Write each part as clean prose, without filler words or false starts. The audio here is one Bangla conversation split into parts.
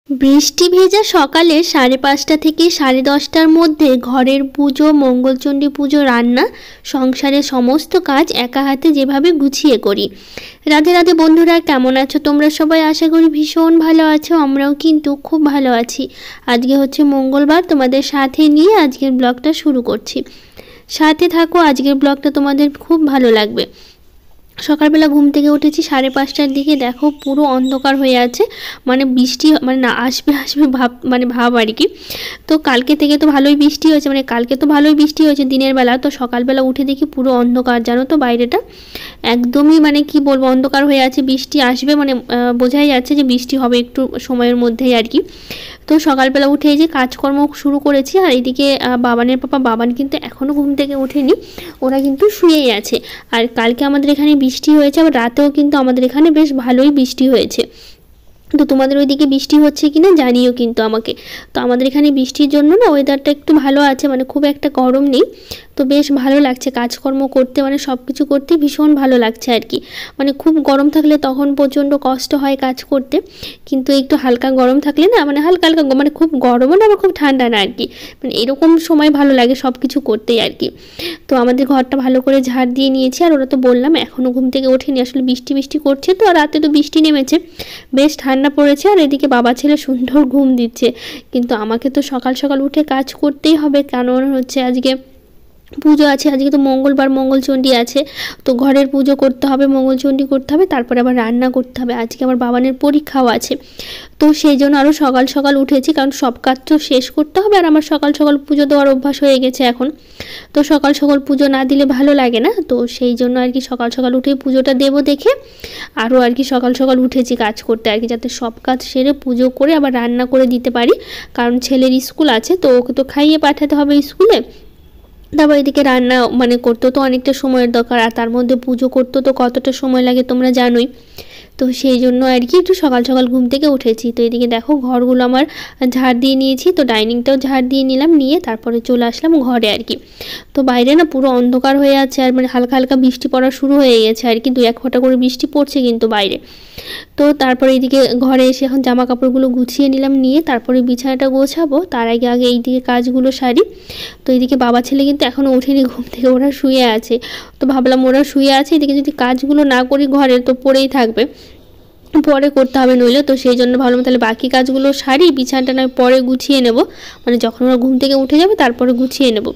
বৃষ্টি ভেজা সকালে 5:30 থেকে 10:30টার মধ্যে ঘরের পুজো, মঙ্গলচণ্ডী পুজো, রান্না, সংসারের সমস্ত কাজ একা হাতে যেভাবে গুছিয়ে করি। রাধে রাধে বন্ধুরা, কেমন আছো তোমরা সবাই? আশা করি ভীষণ ভালো আছো। আমরাও কিন্তু খুব ভালো আছি। আজকে হচ্ছে মঙ্গলবার, তোমাদের সাথে নিয়ে আজকের ব্লগটা শুরু করছি। সাথে থাকো, আজকের ব্লগটা তোমাদের খুব ভালো লাগবে। সকালবেলা ঘুম থেকে উঠেছি 5:30টার দিকে। দেখো পুরো অন্ধকার হয়ে আছে, মানে বৃষ্টি মানে না আসবে আসবে ভাব আর কি। তো কালকে থেকে তো ভালোই বৃষ্টি হয়েছে, মানে কালকে তো ভালোই বৃষ্টি হয়েছে দিনের বেলা। তো সকালবেলা উঠে দেখি পুরো অন্ধকার, জানো তো বাইরেটা একদমই মানে কি বলবো অন্ধকার হয়ে আছে। বৃষ্টি আসবে মানে বোঝাই যাচ্ছে যে বৃষ্টি হবে একটু সময়ের মধ্যেই আর কি। তো সকালবেলা উঠে এই যে কাজকর্ম শুরু করেছি। আর এদিকে বাবান কিন্তু এখনও ঘুম থেকে ওঠেনি, ওরা কিন্তু শুয়েই আছে। আর কালকে আমাদের এখানে বৃষ্টি হয়েছে, আবার রাতেও কিন্তু আমাদের এখানে বেশ ভালোই বৃষ্টি হয়েছে। তো তোমাদের ওইদিকে বৃষ্টি হচ্ছে কি না জানিও কিন্তু আমাকে। তো আমাদের এখানে বৃষ্টির জন্য না ওয়েদারটা একটু ভালো আছে, মানে খুব একটা গরম নেই। তো বেশ ভালো লাগছে কাজকর্ম করতে, মানে সব কিছু করতে ভীষণ ভালো লাগছে আর কি। মানে খুব গরম থাকলে তখন প্রচণ্ড কষ্ট হয় কাজ করতে, কিন্তু একটু হালকা গরম থাকলে না, মানে হালকা হালকা মানে খুব গরমও না আবার খুব ঠান্ডা না আর কি, মানে এরকম সময় ভালো লাগে সব কিছু করতেই আর কি। তো আমাদের ঘরটা ভালো করে ঝাড় দিয়ে নিয়েছি। আর ওরা তো বললাম এখনও ঘুম থেকে ওঠেনি, আসলে বৃষ্টি বৃষ্টি করছে তো, আর রাতে তো বৃষ্টি নেমেছে, বেশ ঠান্ডা পড়েছে। আর এদিকে বাবা ছেলে সুন্দর ঘুম দিচ্ছে, কিন্তু আমাকে তো সকাল সকাল উঠে কাজ করতেই হবে, কারণ হচ্ছে আজকে পুজো আছে। আজকে তো মঙ্গলবার, মঙ্গলচণ্ডী আছে, তো ঘরের পুজো করতে হবে, মঙ্গলচণ্ডী করতে হবে, তারপরে আবার রান্না করতে হবে। আজকে আমার বাবানের পরীক্ষাও আছে, তো সেই জন্য আরও সকাল সকাল উঠেছি, কারণ সব কাজ তো শেষ করতে হবে। আর আমার সকাল সকাল পুজো দেওয়ার অভ্যাস হয়ে গেছে এখন, তো সকাল সকাল পুজো না দিলে ভালো লাগে না। তো সেই জন্য আর কি সকাল সকাল উঠে পুজোটা দেবো দেখে আরও আর কি সকাল সকাল উঠেছি কাজ করতে আর কি, যাতে সব কাজ সেরে পুজো করে আবার রান্না করে দিতে পারি। কারণ ছেলের স্কুল আছে, তো ওকে তো খাইয়ে পাঠাতে হবে স্কুলে। তারপর এদিকে রান্না মানে করতেও তো অনেকটা সময়ের দরকার, আর তার মধ্যে পুজো করতেও তো কতটা সময় লাগে তোমরা জানোই। তো সেই জন্য আর কি একটু সকাল সকাল ঘুম থেকে উঠেছি। তো এদিকে দেখো ঘরগুলো আমার ঝাড় দিয়ে নিয়েছি, তো ডাইনিংটাও ঝাড় দিয়ে নিলাম, নিয়ে তারপরে চলে আসলাম ঘরে আর কি। তো বাইরে না পুরো অন্ধকার হয়ে আছে, আর মানে হালকা হালকা বৃষ্টি পড়া শুরু হয়ে গেছে আর কি, 2-1 ফোঁটা করে বৃষ্টি পড়ছে কিন্তু বাইরে। তো তারপরে এইদিকে ঘরে এসে এখন জামা কাপড়গুলো গুছিয়ে নিলাম, নিয়ে তারপরে বিছানাটা গোছাবো। তার আগে আগে এইদিকে কাজগুলো সারি। তো এইদিকে বাবা ছেলে কিন্তু এখনও ওঠেনি ঘুম থেকে, ওরা শুয়ে আছে। তো ভাবলাম ওরা শুয়ে আছে, এদিকে যদি কাজগুলো না করি ঘরের, তো পড়েই থাকবে, পরে করতে হবে নইলে। তো সেই জন্য ভাবলাম তাহলে বাকি কাজগুলো সারি, বিছানাটা নয় পরে গুছিয়ে নেব, মানে যখন ওরা ঘুম থেকে উঠে যাবে তারপরে গুছিয়ে নেব।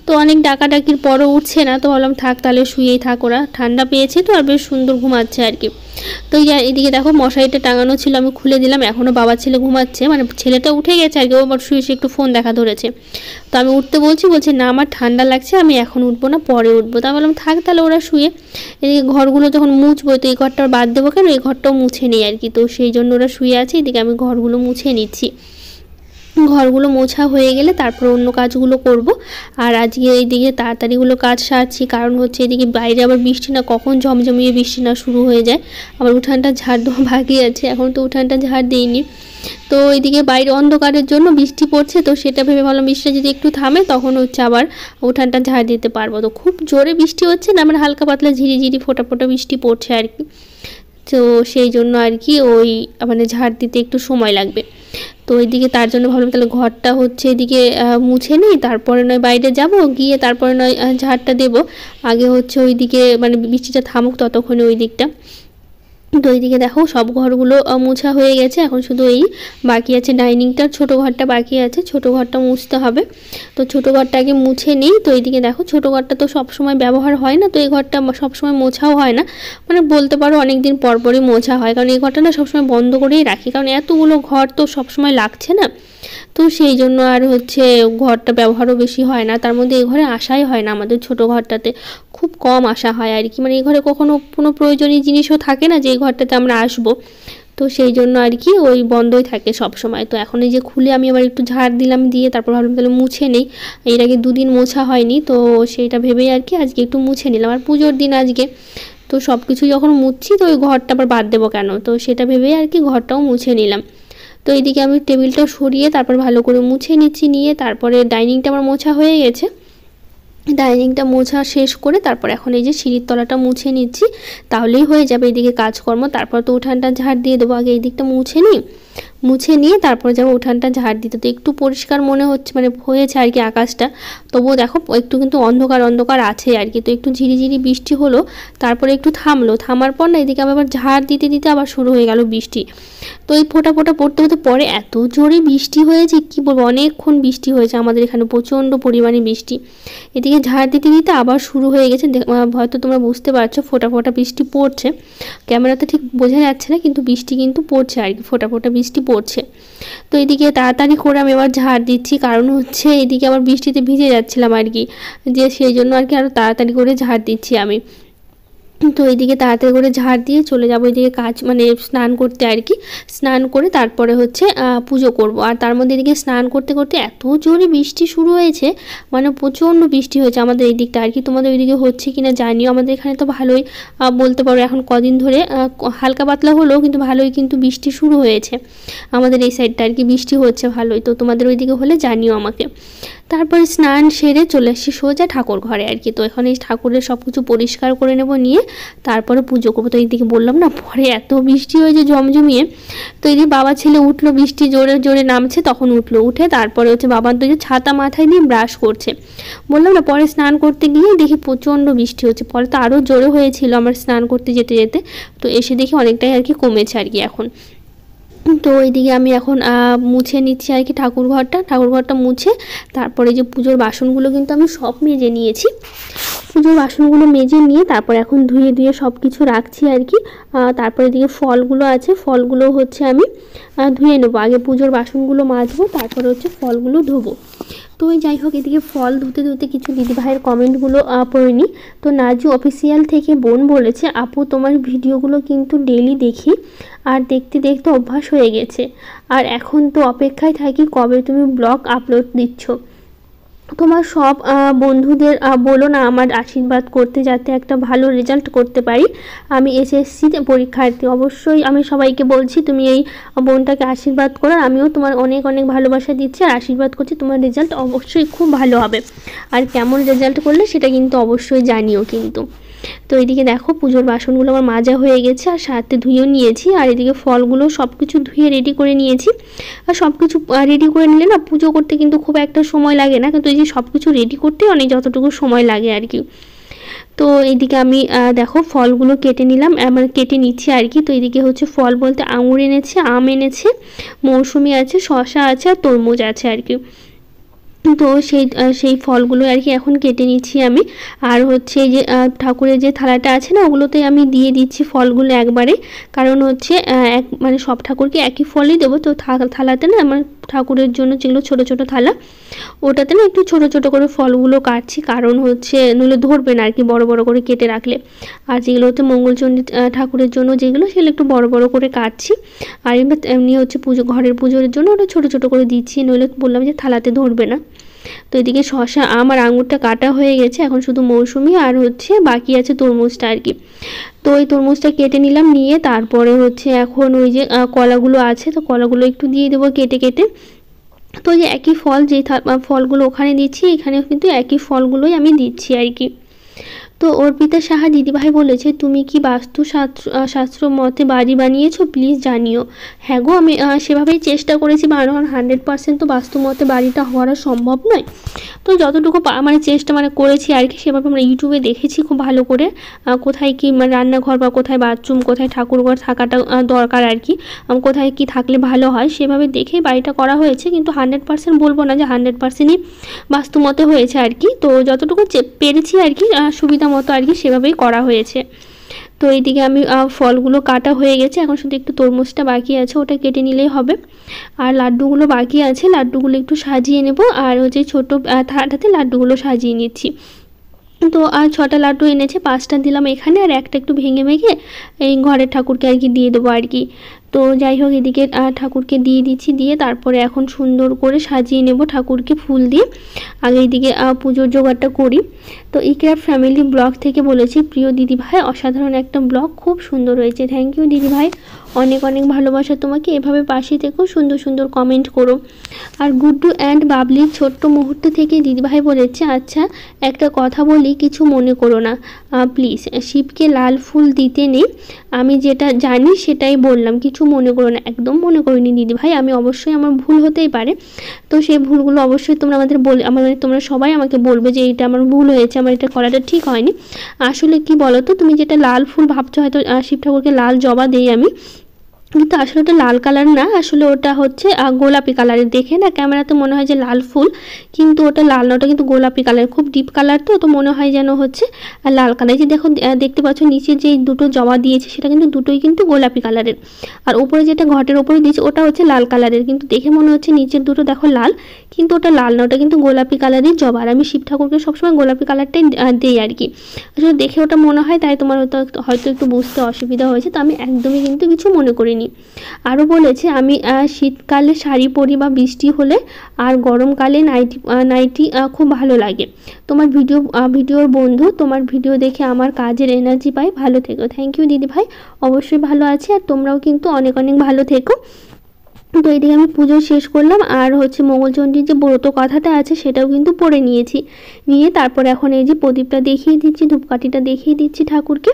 তো অনেক ডাকাডাকির পরও উঠছে না, তো ভাবলাম থাক তাহলে শুয়েই থাক, ওরা ঠান্ডা পেয়েছে তো আর বেশ সুন্দর ঘুমাচ্ছে আর কি। তো এদিকে দেখো মশারিটা টাঙানো ছিল, আমি খুলে দিলাম, এখনও বাবা ছেলে ঘুমাচ্ছে, মানে ছেলেটা উঠে গেছে আর কি, ও আবার শুয়ে একটু ফোন দেখা ধরেছে। তো আমি উঠতে বলছে না আমার ঠান্ডা লাগছে, আমি এখন উঠবো না, পরে উঠবো। তো আমি বললাম থাক তাহলে ওরা শুয়ে। এদিকে ঘরগুলো যখন মুছবো, তো এই ঘরটা বাদ দেবো কেন, এই ঘরটাও মুছে নেই আর কি। তো সেই জন্য ওরা শুয়ে আছে, এদিকে আমি ঘরগুলো মুছে নিচ্ছি। ঘরগুলো মোছা হয়ে গেলে তারপর অন্য কাজগুলো করব। আর আজকে এইদিকে তাড়াতাড়িগুলো কাজ সারছি, কারণ হচ্ছে এদিকে বাইরে আবার বৃষ্টি না কখন ঝমঝমিয়ে বৃষ্টি না শুরু হয়ে যায়। আবার উঠানটা ঝাড় দেওয়া বাকি আছে, এখন তো উঠানটা ঝাড় দিইনি। তো এইদিকে বাইরে অন্ধকারের জন্য বৃষ্টি পড়ছে, তো সেটা ভেবে ভাবলাম বৃষ্টিটা যদি একটু থামে তখন হচ্ছে আবার উঠানটা ঝাড় দিতে পারবো। তো খুব জোরে বৃষ্টি হচ্ছে না, মানে হালকা পাতলা ঝিরিঝিরি ফোঁটা ফোঁটা বৃষ্টি পড়ছে আর কি। তো সেই জন্য আর কি ওই মানে ঝাড় দিতে একটু সময় লাগবে। তো এইদিকে তার জন্য ভাবলাম তাহলে ঘরটা হচ্ছে এদিকে মুছে নিই, তারপরে নয় বাইরে যাব, গিয়ে তারপরে নয় ঝাড়টা দেবো। আগে হচ্ছে ওইদিকে মানে বৃষ্টিটা থামুক ততক্ষণে ওই দিকটা। তো এইদিকে দেখো সব ঘরগুলো মোছা হয়ে গেছে, এখন শুধু এই বাকি আছে ডাইনিংটার ছোটো ঘরটা বাকি আছে, ছোটো ঘরটা মুছতে হবে। তো ছোটো ঘরটা আগে মুছে নিই। তো এইদিকে দেখো ছোটো ঘরটা তো সবসময় ব্যবহার হয় না, তো এই ঘরটা সবসময় মোছাও হয় না, মানে বলতে পারো অনেক দিন পর পরই মোছা হয়, কারণ এই ঘরটা না সবসময় বন্ধ করেই রাখি, কারণ এতগুলো ঘর তো সবসময় লাগছে না। তো সেই জন্য আর হচ্ছে ঘরটা ব্যবহারও বেশি হয় না, তার মধ্যে এই ঘরে আসাই হয় না, আমাদের ছোটো ঘরটাতে খুব কম আসা হয় আর কি, মানে এই ঘরে কখনো কোনো প্রয়োজনীয় জিনিসও থাকে না যে এই ঘরটাতে আমরা আসবো। তো সেই জন্য আর কি ওই বন্ধই থাকে সব সময়। তো এখন এই যে খুলে আমি আবার একটু ঝাড় দিলাম, দিয়ে তারপর ভাবলাম তাহলে মুছে নেই, এর আগে 2 দিন মোছা হয়নি, তো সেইটা ভেবেই আর কি আজকে একটু মুছে নিলাম। আর পুজোর দিন আজকে, তো সব কিছু যখন মুছছি তো ওই ঘরটা আবার বাদ দেবো কেন, তো সেটা ভেবেই আর কি ঘরটাও মুছে নিলাম। তো এইদিকে আমি টেবিলটা সরিয়ে তারপর ভালো করে মুছে নিচ্ছি, নিয়ে তারপরে ডাইনিংটা আমার মোছা হয়ে গেছে। ডাইনিংটা মোছা শেষ করে তারপর এখন এই যে সিঁড়ির তলাটা মুছে নিচ্ছি, তাহলেই হয়ে যাবে এদিকে কাজকর্ম। তারপর তো উঠানটা ঝাড় দিয়ে দেবো, আগে এই দিকটা মুছে নিই। মুছে নিয়ে তারপরে যাবো উঠানটা ঝাড় দিতে। তো একটু পরিষ্কার মনে হচ্ছে, মানে হয়েছে আর কি আকাশটা, তবুও দেখো একটু কিন্তু অন্ধকার অন্ধকার আছে আর কি। তো একটু ঝিরিঝিরি বৃষ্টি হলো, তারপরে একটু থামলো, থামার পর না এদিকে আবার ঝাড় দিতে দিতে আবার শুরু হয়ে গেল বৃষ্টি। তো এই ফোঁটা ফোঁটা পড়তে পড়তে পরে এত জোরে বৃষ্টি হয়েছে কি বলবো, অনেকক্ষণ বৃষ্টি হয়েছে আমাদের এখানে, প্রচণ্ড পরিমাণে বৃষ্টি। এদিকে ঝাড় দিতে দিতে আবার শুরু হয়ে গেছে, হয়তো তোমরা বুঝতে পারছো ফোঁটা ফোঁটা বৃষ্টি পড়ছে, ক্যামেরাতে ঠিক বোঝা যাচ্ছে না কিন্তু বৃষ্টি কিন্তু পড়ছে আর কি, ফোঁটা ফোঁটা বৃষ্টি পড়ছে। তো এদিকে তাড়াতাড়ি করে আমি এবার ঝাড় দিচ্ছি, কারণ হচ্ছে এদিকে আবার বৃষ্টিতে ভিজে যাচ্ছিলাম আর কি, যে সেই জন্য আর কি আরও তাড়াতাড়ি করে ঝাড় দিচ্ছি আমি। তো এইদিকে তাড়াতাড়ি করে ঝাড় দিয়ে চলে যাবো এদিকে কাজ, মানে স্নান করতে আর কি। স্নান করে তারপরে হচ্ছে পুজো করব। আর তার মধ্যে এদিকে স্নান করতে করতে এত জোরে বৃষ্টি শুরু হয়েছে, মানে প্রচণ্ড বৃষ্টি হয়েছে আমাদের এই দিকটা আর কি। তোমাদের ওইদিকে হচ্ছে কিনা জানিও, আমাদের এখানে তো ভালোই বলতে পারো এখন কদিন ধরে হালকা পাতলা হলেও কিন্তু ভালোই কিন্তু বৃষ্টি শুরু হয়েছে আমাদের এই সাইডটা আর কি, বৃষ্টি হচ্ছে ভালোই। তো তোমাদের ওইদিকে হলে জানিও আমাকে। তারপরে স্নান সেরে চলে আসছি সোজা ঠাকুর ঘরে আর কি। তো এখন এই ঠাকুরের সব কিছু পরিষ্কার করে নেব, নিয়ে তারপরে পুজো করবো। তো এইদিকে বললাম না পরে এত বৃষ্টি হয়েছে জমজমিয়ে। তো এইদিকে বাবা ছেলে উঠলো, বৃষ্টি জোরে জোরে নামছে, তখন উঠলো, উঠে তারপরে হচ্ছে বাবার তো ছাতা মাথায় দিয়ে ব্রাশ করছে। বললাম না পরে স্নান করতে গিয়ে দেখি প্রচণ্ড বৃষ্টি হচ্ছে, পরে তো আরও জোরে হয়েছিল আমার স্নান করতে যেতে যেতে। তো এসে দেখি অনেকটাই আর কি কমেছে আর কি এখন। তো এইদিকে আমি এখন মুছে নিচ্ছি আর কি ঠাকুরঘরটা মুছে তারপরে যে পুজোর বাসনগুলো কিন্তু আমি সব মেজে নিয়েছি। পুজোর বাসনগুলো মেজে নিয়ে তারপর এখন ধুয়ে ধুয়ে সব কিছু রাখছি আর কি। তারপরে এদিকে ফলগুলো আছে, ফলগুলো হচ্ছে আমি ধুয়ে নেবো, আগে পুজোর বাসনগুলো মাজবো, তারপরে হচ্ছে ফলগুলো ধোবো। তো যাই হোক এদিকে ফল ধুতে ধুতে কিছু দিদিভাইয়ের কমেন্টগুলো পড়ে নিই। তো নাজু অফিসিয়াল থেকে বোন বলেছে, আপু তোমার ভিডিওগুলো কিন্তু ডেলি দেখি, আর দেখতে দেখতে অভ্যাস হয়ে গেছে, আর এখন তো অপেক্ষায় থাকি কবে তুমি ব্লগ আপলোড দিচ্ছ। তোমার সব বন্ধুদের বলো না আমার আশীর্বাদ করতে, যাতে একটা ভালো রেজাল্ট করতে পারি। আমি এসএসসি পরীক্ষার্থী, অবশ্যই আমি সবাইকে বলছি তুমি এই বোনটাকে আশীর্বাদ করো, আমিও তোমার অনেক অনেক ভালোবাসা দিচ্ছি আর আশীর্বাদ করছি তোমার রেজাল্ট অবশ্যই খুব ভালো হবে। আর কেমন রেজাল্ট করলে সেটা কিন্তু অবশ্যই জানিও কিন্তু। তো এদিকে দেখো পুজোর বাসনগুলো আমার মাজা হয়ে গেছে, আর সাথে ধুয়েও নিয়েছি, আর এদিকে ফলগুলো সব কিছু ধুয়ে রেডি করে নিয়েছি। আর সব কিছু রেডি করে নিলে না পুজো করতে কিন্তু খুব একটা সময় লাগে না, কিন্তু এই যে সব কিছু রেডি করতে অনেক যতটুকু সময় লাগে আর কি। তো এইদিকে আমি দেখো ফলগুলো কেটে নিলাম, মানে কেটে নিচ্ছি আর কি। তো এইদিকে হচ্ছে ফল বলতে আঙুর এনেছে, আম এনেছে, মৌসুমি আছে, শসা আছে, আর তরমুজ আছে আর কি। তো সেই ফলগুলো আর কি এখন কেটে নিচ্ছি আমি। আর হচ্ছে এই যে ঠাকুরের যে থালাটা আছে না, ওগুলোতে আমি দিয়ে দিচ্ছি ফলগুলো একবারে, কারণ হচ্ছে মানে সব ঠাকুরকে একই ফলই দেবো। তো থালাতে না আমার ঠাকুরের জন্য যেগুলো ছোট ছোট থালা, ওটাতে না একটু ছোট ছোট করে ফলগুলো কাটছি, কারণ হচ্ছে নইলে ধরবে না আর কি বড় বড় করে কেটে রাখলে। আর যেগুলো হচ্ছে মঙ্গলচণ্ডী ঠাকুরের জন্য যেগুলো, সেগুলো একটু বড় বড় করে কাটছি। আর এমনি হচ্ছে ঘরের পুজোর জন্য ওটা ছোট ছোট করে দিচ্ছি, নইলে বললাম যে থালাতে ধরবে না। তো এদিকে শসা, আম আর আঙুরটা কাটা হয়ে গেছে, এখন শুধু মৌসুমি আর হচ্ছে বাকি আছে তরমুজটা আর কি। তো ওই তরমুজটা কেটে নিলাম, নিয়ে তারপরে হচ্ছে এখন ওই যে কলাগুলো আছে, তো কলাগুলো একটু দিয়ে দেবো কেটে কেটে। তো যে একই ফল, যে ফলগুলো ওখানে দিচ্ছি এখানেও কিন্তু একই ফলগুলোই আমি দিচ্ছি আর কি। তো অর্পিতা সাহা দিদিভাই বলেছে, তুমি কি বাস্তু শাস্ত্র মতে বাড়ি বানিয়েছো, প্লিজ জানিও। হ্যাঁ গো, আমি সেভাবেই চেষ্টা করেছি বানানোর, 100% তো বাস্তু মতে বাড়িটা হওয়ার সম্ভব নয়। তো যতটুকু মানে চেষ্টা করেছি আর কি, সেভাবে আমরা ইউটিউবে দেখেছি খুব ভালো করে, কোথায় কি মানে রান্নাঘর বা কোথায় বাথরুম, কোথায় ঠাকুরঘর থাকাটা দরকার আর কি, কোথায় কি থাকলে ভালো হয়, সেভাবে দেখেই বাড়িটা করা হয়েছে। কিন্তু 100% বলবো না যে 100%ই বাস্তু মতে হয়েছে আর কি। তো যতটুকু পেরেছি আর কি সুবিধা মতো আর কি সেভাবেই করা হয়েছে। তো এইদিকে আমি ফলগুলো কাটা হয়ে গেছে, এখন শুধু একটু তরমুজটা বাকি আছে, ওটা কেটে নিলেই হবে। আর লাড্ডুগুলো বাকি আছে, লাড্ডুগুলো একটু সাজিয়ে নেব, আর হচ্ছে ছোটো থালাটাতে লাড্ডুগুলো সাজিয়ে নিচ্ছি। তো আর 6টা লাড্ডু এনেছে, 5টা দিলাম এখানে, আর একটা একটু ভেঙে ভেঙে এই ঘরের ঠাকুরকে আর কি দিয়ে দেবো আর কি। তো যাই হোক এদিকে ঠাকুরকে দিয়ে দিচ্ছি, দিয়ে তারপরে এখন সুন্দর করে সাজিয়ে নেব ঠাকুরকে ফুল দিয়ে। আগে এইদিকে পুজোর জোগাড়টা করি। তো ইকরার ফ্যামিলি ব্লগ থেকে বলেছি, প্রিয় দিদিভাই অসাধারণ একটা ব্লগ, খুব সুন্দর হয়েছে। থ্যাংক ইউ দিদিভাই, অনেক অনেক ভালোবাসা তোমাকে, এভাবে পাশে থেকেও সুন্দর সুন্দর কমেন্ট করো। আর গুড্ডু অ্যান্ড বাবলির ছোট্ট মুহূর্ত থেকে দিদিভাই বলেছে, আচ্ছা একটা কথা বলি, কিছু মনে করো না প্লিজ, শিবকে লাল ফুল দিতে নেই, আমি যেটা জানি সেটাই বললাম, কিছু কিচ্ছু মনে করো না, একদম মনে করিনি দিদিভাই, আমি অবশ্যই আমার ভুল হতেই পারে। তো সেই ভুলগুলো অবশ্যই তোমরা তোমরা সবাই আমাকে বলবে যে এটা আমার ভুল হয়েছে, আমার এটা করাটা ঠিক হয়নি। আসলে কি বলো তো, তুমি যেটা লাল ফুল ভাবছো, হয়তো শিব ঠাকুরকে লাল জবা দেই আমি, কিন্তু আসলে ওটা লাল কালার না, আসলে ওটা হচ্ছে গোলাপি কালারের। দেখে না ক্যামেরাতে মনে হয় যে লাল ফুল, কিন্তু ওটা লাল না, ওটা কিন্তু গোলাপি কালার, খুব ডিপ কালার। তো মনে হয় যেন হচ্ছে লাল কালার। যে দেখো দেখতে পাচ্ছ নিচে যে দুটো জবা দিয়েছে সেটা কিন্তু দুটোই কিন্তু গোলাপি কালারের, আর উপরে যেটা ঘটের ওপরে দিয়েছে ওটা হচ্ছে লাল কালারের। কিন্তু দেখে মনে হচ্ছে নিচের দুটো দেখো লাল, কিন্তু ওটা লাল না, ওটা কিন্তু গোলাপি কালারের জবা। আর আমি শিব ঠাকুরকে সবসময় গোলাপি কালারটাই দিই আর কি। আসলে দেখে ওটা মনে হয়, তাই তোমার হয়তো একটু বুঝতে অসুবিধা হয়েছে। তো আমি একদমই কিন্তু কিছু মনে করিনি। আরও বলেছে আমি শীতকালে শাড়ি পরি বা বৃষ্টি হলে, আর গরমকালে নাইটি খুব ভালো লাগে। তোমার ভিডিওর বন্ধু, তোমার ভিডিও দেখে আমার কাজের এনার্জি পাই, ভালো থেকো। থ্যাংক ইউ দিদিভাই, অবশ্যই ভালো আছি, আর তোমরাও কিন্তু অনেক অনেক ভালো থেকো। তো এইদিকে আমি পুজো শেষ করলাম, আর হচ্ছে মঙ্গলচণ্ডীর যে ব্রত কথাটা আছে সেটাও কিন্তু পড়ে নিয়েছি। নিয়ে তারপর এখন এই যে প্রদীপটা দেখিয়ে দিচ্ছি, ধূপকাঠিটা দেখিয়ে দিচ্ছি ঠাকুরকে,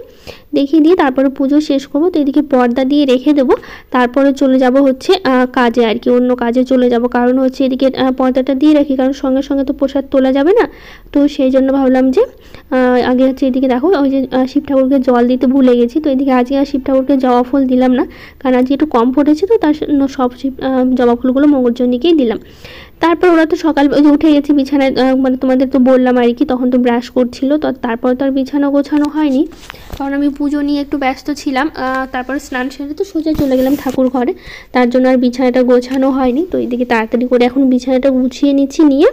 দেখিয়ে দিয়ে তারপরে পুজো শেষ করবো। তো এদিকে পর্দা দিয়ে রেখে দেবো, তারপরে চলে যাব হচ্ছে কাজে আর কি, অন্য কাজে চলে যাব। কারণ হচ্ছে এদিকে পর্দাটা দিয়ে রাখি, কারণ সঙ্গে সঙ্গে তো প্রসাদ তোলা যাবে না। তো সেই জন্য ভাবলাম যে আগে হচ্ছে এদিকে দেখো ওই যে শিব ঠাকুরকে জল দিতে ভুলে গেছি। তো এদিকে আজকে আর শিব ঠাকুরকে জবা ফুল দিলাম না, কারণ আজকে একটু কম ফুটেছে, তো তার সব জবা ফুলগুলো মঙ্গলচণ্ডীকেই দিলাম। তারপর ওরা তো সকাল উঠে গেছে বিছানায়, মানে তোমাদের তো বললাম আর কি, তখন তো ব্রাশ করছিল। তো তারপর তো আর বিছানা গোছানো হয়নি, কারণ আমি পুজো নিয়ে একটু ব্যস্ত ছিলাম। তারপরে স্নান সেরে তো সোজা চলে গেলাম ঠাকুর ঘরে, তার জন্য আর বিছানাটা গোছানো হয়নি। তো এইদিকে তাড়াতাড়ি করে এখন বিছানাটা গুছিয়ে নিচ্ছি, নিয়ে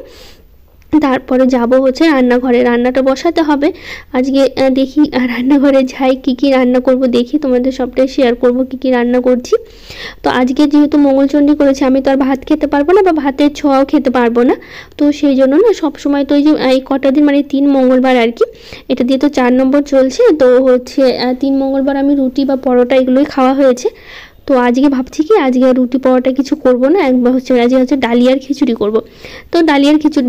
তারপরে যাব হচ্ছে রান্নাঘরে, রান্নাটা বসাতে হবে আজকে। দেখি রান্নাঘরে যাই, কী রান্না করব দেখি, তোমাদের সবটাই শেয়ার করব কী রান্না করছি। তো আজকে যেহেতু মঙ্গলচণ্ডী করেছি, আমি তো আর ভাত খেতে পারবো না, বা ভাতের ছোঁয়াও খেতে পারবো না। তো সেই জন্য না সবসময় তো এই কটা দিন, মানে 3 মঙ্গলবার আর কি, এটা দিয়ে তো 4 নম্বর চলছে। তো হচ্ছে 3 মঙ্গলবার আমি রুটি বা পরোটা এগুলোই খাওয়া হয়েছে। তো আজকে ভাবছি কি, আজকে রুটি পরোটা কিছু করব না, একবার হচ্ছে আজকে হচ্ছে ডালিয়ার খিচুড়ি করব। তো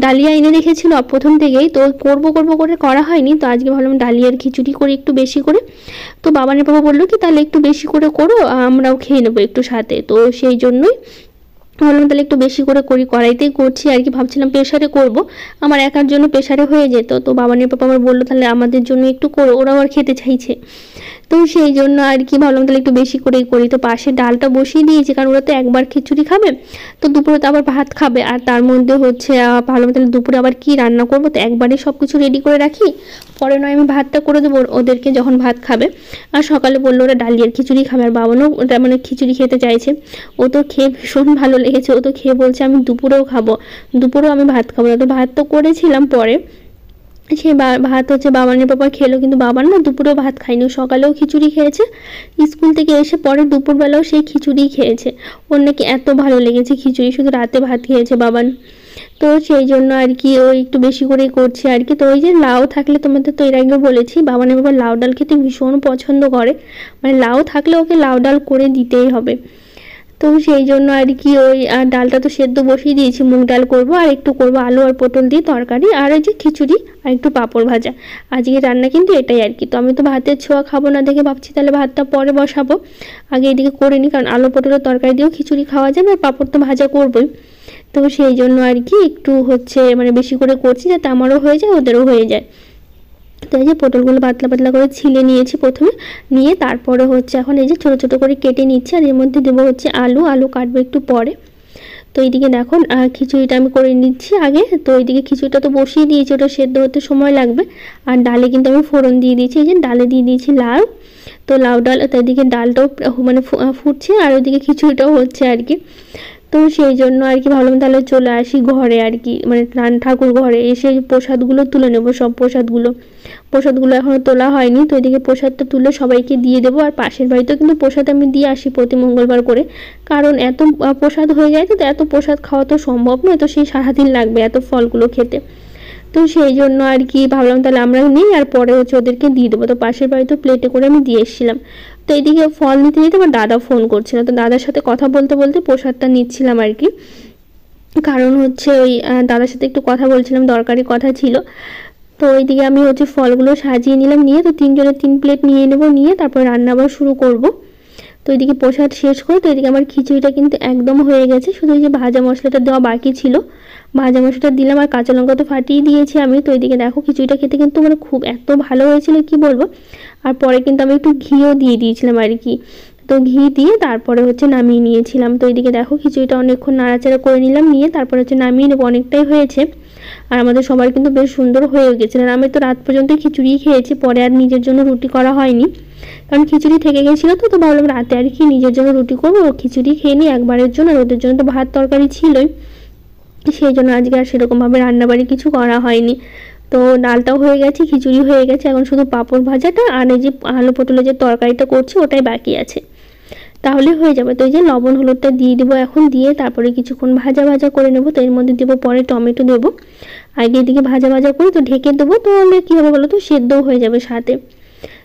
ডালিয়া এনে রেখেছিল প্রথম থেকেই, তো করব করে করা হয়নি। তো আজকে ভাবলাম ডালিয়ার খিচুড়ি করি একটু বেশি করে। তো বাবানের বাবা বললো কি তাহলে একটু বেশি করে করো, আমরাও খেয়ে নেবো একটু সাথে। তো সেই জন্যই ভাবলাম তাহলে একটু বেশি করে করি, কড়াইতেই করছি আর কি। ভাবছিলাম প্রেশারে করব, আমার একার জন্য প্রেশারে হয়ে যেত। তো বাবানের পাপা আমার বললো তাহলে আমাদের জন্য একটু করো, ওরাও আর খেতে চাইছে। তো সেই জন্য আর কি ভাবলাম তাহলে একটু বেশি করেই করি। তো পাশে ডালটা বসিয়ে দিয়েছি, কারণ ওরা তো একবার খিচুড়ি খাবে, তো দুপুরে তো আবার ভাত খাবে। আর তার মধ্যে হচ্ছে ভাবলাম তাহলে দুপুরে আবার কি রান্না করবো, তো একবারে সব কিছু রেডি করে রাখি, পরে নয় আমি ভাতটা করে দেবো ওদেরকে যখন ভাত খাবে। আর সকালে বললো ওরা ডালিয়ার খিচুড়ি খাবে, আর বাবানও ওটা মানে খিচুড়ি খেতে চাইছে। ও তো খেয়ে ভীষণ ভালো লেগেছে, ও তো খেয়ে বলছে আমি দুপুরেও খাবো, দুপুরেও আমি ভাত খাবো না। তো ভাত তো করেছিলাম পরে, সে ভাত হচ্ছে বাবানের পাপা খেলো, কিন্তু বাবার না দুপুরেও ভাত খায়নি, সকালেও খিচুড়ি খেয়েছে, স্কুল থেকে এসে পরে দুপুরবেলাও সেই খিচুড়ি খেয়েছে। ওর নাকি এত ভালো লেগেছে খিচুড়ি, শুধু রাতে ভাত খেয়েছে বাবান। তো সেই জন্য আর কি ওই একটু বেশি করেই করছি আর কি। তো ওই যে লাউ থাকলে, তোমাদের তো এর আগে বলেছি বাবানের বাবা লাউ ডাল খেতে ভীষণ পছন্দ করে, মানে লাউ থাকলে ওকে লাউ ডাল করে দিতেই হবে। তো সেই জন্য আর কি ওই ডালটা তো সেদ্ধ বসিয়ে দিয়েছি, মুগ ডাল করবো, আর একটু করবো আলু আর পটল দিয়ে তরকারি, আর ওই যে খিচুড়ি আর একটু পাঁপড় ভাজা। আজকে রান্না কিন্তু এটাই আর কি। তো আমি তো ভাতের ছোঁয়া খাবো না দেখে ভাবছি তাহলে ভাতটা পরে বসাবো, আগে এদিকে করে নিই, কারণ আলু পটলের তরকারি দিয়েও খিচুড়ি খাওয়া যাবে, আর পাঁপড় তো ভাজা করবোই। তো সেই জন্য আর কি একটু হচ্ছে মানে বেশি করে করছি, যাতে আমারও হয়ে যায় ওদেরও হয়ে যায়। তো এই যে পটলগুলো পাতলা পাতলা করে ছিলে নিয়েছি প্রথমে, নিয়ে তারপরে হচ্ছে এখন এই যে ছোটো ছোটো করে কেটে নিচ্ছি, আর এর মধ্যে দেবো হচ্ছে আলু কাটবো একটু পরে। তো এইদিকে দেখুন খিচুড়িটা আমি করে নিচ্ছি আগে। তো এইদিকে খিচুড়িটা তো বসিয়ে দিয়েছি, ওটা সেদ্ধ হতে সময় লাগবে। আর ডালে কিন্তু আমি ফোড়ন দিয়ে দিয়েছি, এই যে ডালে দিয়ে দিয়েছি লাউ, তো লাউ ডাল, তো এদিকে ডালটাও মানে ফুটছে, আর ওইদিকে খিচুড়িটাও হচ্ছে আর কি। তো সেই জন্য আর কি ভাবলাম তাহলে চলে আসি ঘরে আর কি, মানে ঠাকুর ঘরে এসে প্রসাদগুলো তুলে নেবো, সব প্রসাদগুলো এখনও তোলা হয়নি। তো এদিকে প্রসাদটা তুলে সবাইকে দিয়ে দেবো, আর পাশের বাড়িতেও কিন্তু প্রসাদ আমি দিয়ে আসি প্রতি মঙ্গলবার করে, কারণ এত প্রসাদ হয়ে যায়, তো এত প্রসাদ খাওয়া তো সম্ভব নয়, তো সেই সারাদিন লাগবে এত ফলগুলো খেতে। তো সেই জন্য আর কি ভাবলাম তাহলে আমরা নিই, আর পরে হচ্ছে ওদেরকে দিয়ে দেবো। তো পাশের বাড়িতে প্লেটে করে আমি দিয়ে এসেছিলাম। তো এইদিকে ফল নিতে নিতে আমার দাদা ফোন করছিল, তো দাদার সাথে কথা বলতে বলতে প্রসাদটা নিচ্ছিলাম আর কি। কারণ হচ্ছে ওই দাদার সাথে একটু কথা বলছিলাম, দরকারি কথা ছিল। তো ওইদিকে আমি হচ্ছে ফলগুলো সাজিয়ে নিলাম, নিয়ে তো 3 জনের 3 প্লেট নিয়ে নেবো, নিয়ে তারপর রান্না আবার শুরু করব। তো এদিকে প্রসাদ শেষ করে তো এদিকে আমার খিচুড়িটা কিন্তু একদম হয়ে গেছে, শুধু এই যে ভাজা মশলাটা দেওয়া বাকি ছিল, ভাজা মশলাটা দিলাম আর কাঁচা লঙ্কা তো ফাটিয়ে দিয়েছি আমি। তো এদিকে দেখো খিচুড়িটা খেতে কিন্তু মানে খুব এত ভালো হয়েছিল কি বলবো। আর পরে কিন্তু আমি একটু ঘিও দিয়ে দিয়েছিলাম আর কি, তো ঘি দিয়ে তারপরে হচ্ছে নামিয়ে নিয়েছিলাম। তো এদিকে দেখো খিচুড়িটা অনেকক্ষণ নাড়াচাড়া করে নিলাম, নিয়ে তারপরে হচ্ছে নামিয়ে নেবো, অনেকটাই হয়েছে। আর আমাদের সবার কিন্তু বেশ সুন্দর হয়ে গেছিলো। আমি তো রাত পর্যন্ত খিচুড়ি খেয়েছি, পরে আর নিজের জন্য রুটি করা হয়নি, কারণ খিচুড়ি থেকে গেছিলো। তো ভাবলাম রাতে আর কি নিজের জন্য রুটি করবো, খিচুড়ি খেয়ে নিই একবারের জন্য, আর ওদের জন্য তো ভাত তরকারি ছিলই, সেই জন্য আজকে আর সেরকমভাবে রান্নাবাড়ি কিছু করা হয়নি। তো ডালটাও হয়ে গেছে, খিচুড়ি হয়ে গেছে, এখন শুধু পাঁপড় ভাজাটা আর এই যে আলু পটলের যে তরকারিটা করছি ওটাই বাকি আছে, তাহলে হয়ে যাবে। তো এই যে লবণ হলুদটা দিয়ে দেবো এখন, দিয়ে তারপরে কিছুক্ষণ ভাজা ভাজা করে নেবো। তো এর মধ্যে দেবো পরে টমেটো দেবো, আগে এদিকে ভাজা ভাজা করে তো ঢেকে দেবো, তাহলে কী হবে বলো তো, সেদ্ধও হয়ে যাবে সাথে।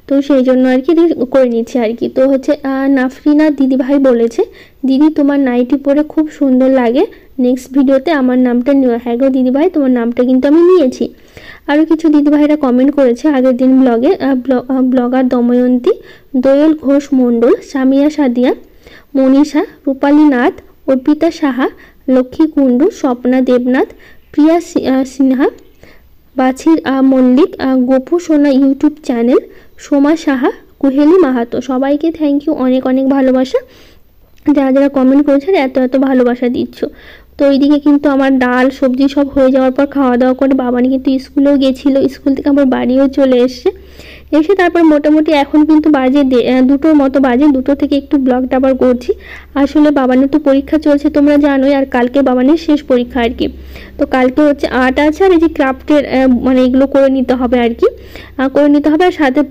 তো সেই জন্য আর কি করে নিচ্ছি আর কি। তো হচ্ছে নাফরিনা দিদিভাই বলেছে, দিদি তোমার নাইটি পরে খুব সুন্দর লাগে, নেক্সট ভিডিওতে আমার নামটা নিও। হ্যাঁ গো দিদিভাই, তোমার নামটা কিন্তু আমি নিয়েছি। আরও কিছু দিদিভাইরা কমেন্ট করেছে আগের দিন ব্লগে, ব্লগার দময়ন্তী, দোয়েল ঘোষ মণ্ডল, সামিয়া সাদিয়া, মনীষা, রূপালী নাথ, অর্পিতা সাহা, লক্ষ্মী কুণ্ডু, স্বপ্না দেবনাথ, প্রিয়া সিনহা, বাছির মল্লিক, গোপু সোনা ইউটিউব চ্যানেল, সোমা সাহা, কুহেলি মাহাতো, সবাইকে থ্যাংক ইউ, অনেক অনেক ভালোবাসা যারা যারা কমেন্ট করেছে, এত এত ভালোবাসা দিচ্ছ। তো এইদিকে কিন্তু আমার ডাল সবজি সব হয়ে যাওয়ার পর খাওয়া দাওয়া করে বাবানি কিন্তু স্কুলেও গেছিলো, স্কুল থেকে আবার বাড়িও চলে এসে তারপর মোটামুটি এখন কিন্তু বাজে 2টোর মতো বাজে, 2টো থেকে একটু ব্লগটা আবার করছি। আসলে বাবানের তো পরীক্ষা চলছে তোমরা জানোই, আর কালকে বাবানের শেষ পরীক্ষা আর কি। তো কালকে হচ্ছে আর্ট আছে, আর এই যে ক্রাফটের মানে এগুলো করে নিতে হবে আর কি, করে নিতে হবে, আর সাথে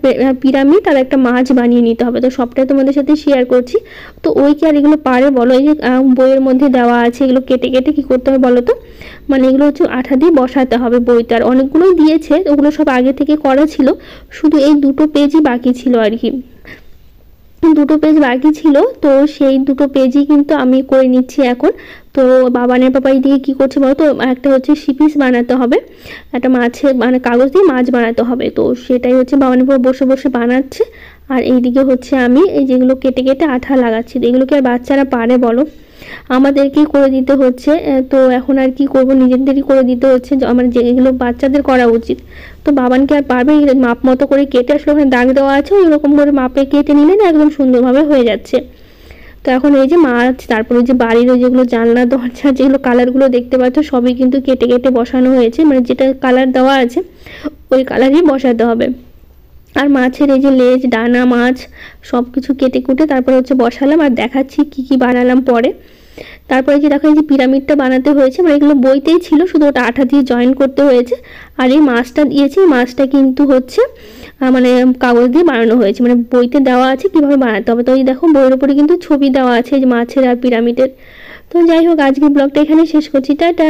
পিরামিড আর একটা মাছ বানিয়ে নিতে হবে। তো সবটাই তোমাদের সাথে শেয়ার করছি। তো ওই কি আর এগুলো পারে বলো, এই যে বইয়ের মধ্যে দেওয়া আছে, এগুলো কেটে কেটে কী করতে হবে বলো তো, মানে এগুলো হচ্ছে আঠা দিয়ে বসাতে হবে বইতে, আর অনেকগুলোই দিয়েছে, ওগুলো সব আগে থেকে করা ছিল, শুধু এই 2টো পেজই বাকি ছিল আর কি, 2টো পেজ বাকি ছিল। তো সেই 2টো পেজই কিন্তু আমি করে নিচ্ছি এখন। তো বাবানের পাপা এইদিকে কী করছে বলো তো, একটা হচ্ছে শিপিস বানাতে হবে, একটা মাছের মানে কাগজ দিয়ে মাছ বানাতে হবে, তো সেটাই হচ্ছে বাবানের পাপা বসে বসে বানাচ্ছে। আর এইদিকে হচ্ছে আমি এই যেগুলো কেটে কেটে আঠা লাগাচ্ছি, এগুলোকে আর বাচ্চারা পারে বলো, আমাদেরকেই করে দিতে হচ্ছে। তো এখন আর কি করব, নিজেদেরই করে দিতে হচ্ছে, আমার যেগুলো বাচ্চাদের করা উচিত। তো বাবানকে আর পারবে, মাপ মতো করে কেটে, আসলে ওখানে দাগ দেওয়া আছে, ওইরকম করে মাপে কেটে নিলে না একদম সুন্দরভাবে হয়ে যাচ্ছে। তো এখন এই যে মাছ, তারপরে যে বাড়ির যেগুলো জানলা দরজা যেগুলো কালারগুলো দেখতে পাচ্ছ সবই কিন্তু কেটে কেটে বসানো হয়েছে, মানে যেটা কালার দেওয়া আছে ওই কালারই বসাতে হবে। আর মাছের এই যে লেজ ডানা মাছ সব কিছু কেটে কুটে তারপরে হচ্ছে বসালাম, আর দেখাচ্ছি কি কি বানালাম পরে। তারপরে যে দেখো এই যে পিরামিডটা বানাতে হয়েছে, মানে এগুলো বইতেই ছিল, শুধু ওটা আঠা দিয়ে জয়েন করতে হয়েছে। আর এই মাছটা দিয়েছি, মাছটা কিন্তু হচ্ছে মানে কাগজ দিয়ে বানানো হয়েছে, মানে বইতে দেওয়া আছে কিভাবে বানাতে হবে। তো এই দেখো বইয়ের উপরে কিন্তু ছবি দেওয়া আছে যে মাছের আর পিরামিডের। তো যাই হোক, আজকের ব্লগটা এখানে শেষ করছি, টাটা।